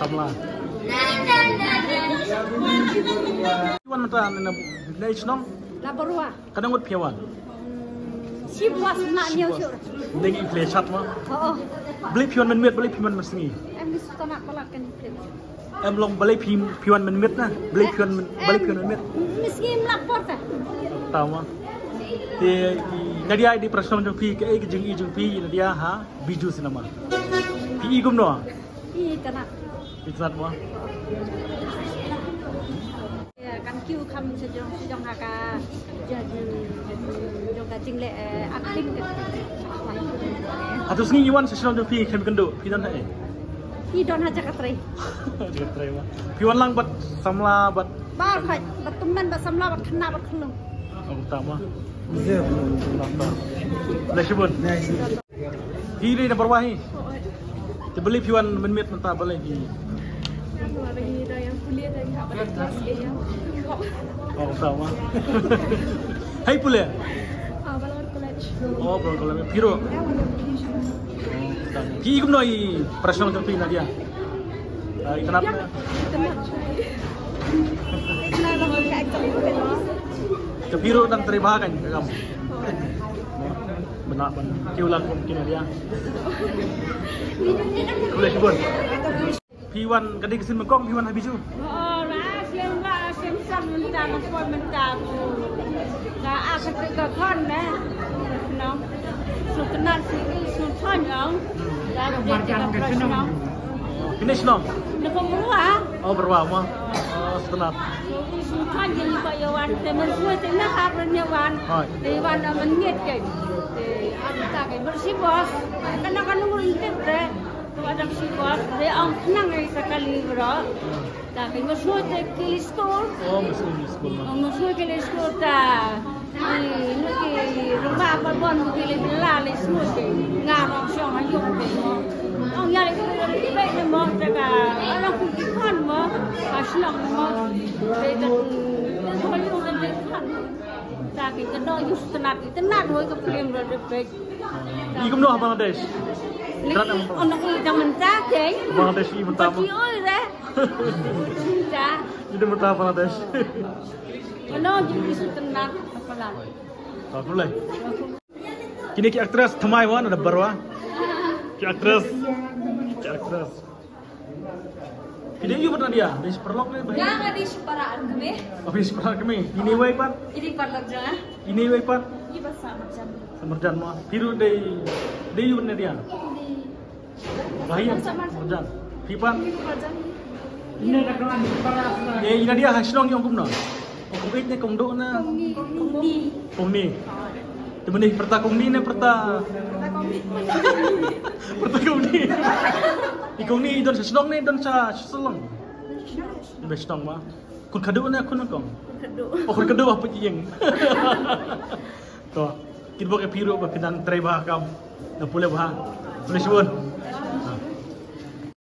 Samla. Piwan mata na isnom? Labarua. Kadang ngut piwan. Sibuas nak niau syur. Dengan play chat mah. Oh. Beli piwan menmet, beli piwan mesengi. Em bisa nak palakan play. Em long beli piwan menmet na, beli piwan menmet. Meski melapor tak. Tahu mah. Di Nadia di prasam jeng pi ke jeng pi Nadia ha biju sinama. Pi igum no. Pi tanak. Pi tanak mah. Ya kan kiu kam sejong haka jadi jong kacing le aktif ke. Atus ni iwan sesam jeng pi kem kendo pi dan eh. Pi don aja katrai. Katrai mah. Piwan lang bat samla bat. Bar khai bat tuman bat samla bat khna bat khulung. Oh utama. Lesibun. Hiri na berwahi. Dibeli piwan menmet mentah boleh di. Yang kuliah dari apa kelas A. Oh sama. Hai pula. Balor college. Oh balor college. Piro. Ki igum noi prasyon untuk pina dia. Kenapa? Kenapa ke exam itu? Kepiro dan terima kan kamu. Benar kiulan mungkin dia. Boleh sebut. Piwan kadang kesin mengkong piwan habis tu. Oh, lah siang sam mentah masuk mentah. Nah, aku ke kon nah. Nom. Sultan Sultan yang dah jadi profesional. Finish nom. Nak berubah. Oh berubah mah. Oh setenat. Sultan jadi Pak Yawan, teman semua tengah harus Yawan. Yawan menit ke. Ada ke bersih bos. Kan nunggu intip deh. Tu ada bersih bos. Dia senang sekali bro. Tapi semua ke school. Oh masuk school mah. Semua ke school ta. Ini rumah apa pun kita belah semua ke. Ngarang siang ayo ke. Ông nhà này cũng vậy là một cái nó cũng cái con mà nó mà để cái thôi luôn cái con ta cái đôi chút tenat thôi cái phim rồi được vậy. Đi cũng đâu Bangladesh. Ông nó cũng trong mình ta thế. Bangladesh ini pertama. Chị ơi đấy. Cha. Ini pertama Bangladesh. Nó jadi tenat apa lah. Tak boleh. Kini ki aktris thamai wan ada barwa. Ki aktris. Ini you pernah dia di Superlok ni? Jangan di separaan kami. Oh di separaan kami. Ini way pan? Ini parlor jangan. Ini way pan? Ini bersama jam. Semerjan mah. Tiru di you pernah dia? Bahaya. Semerjan. Pipan? Ini ada kawan separaan. Ini dia hasilong yang kumno. Kung ni kung do na. Kung ni. Temen ni perta kung ni na perta. Perta kung ni. Ikung ni don sa senong ni don sa selong. Di senong mah. Kun kado na kun kong. Kado. Oh kun kado apa jeng. To. Kin bo ke piro ba pinan tray ba kam. Na pula ba. Boleh suwon.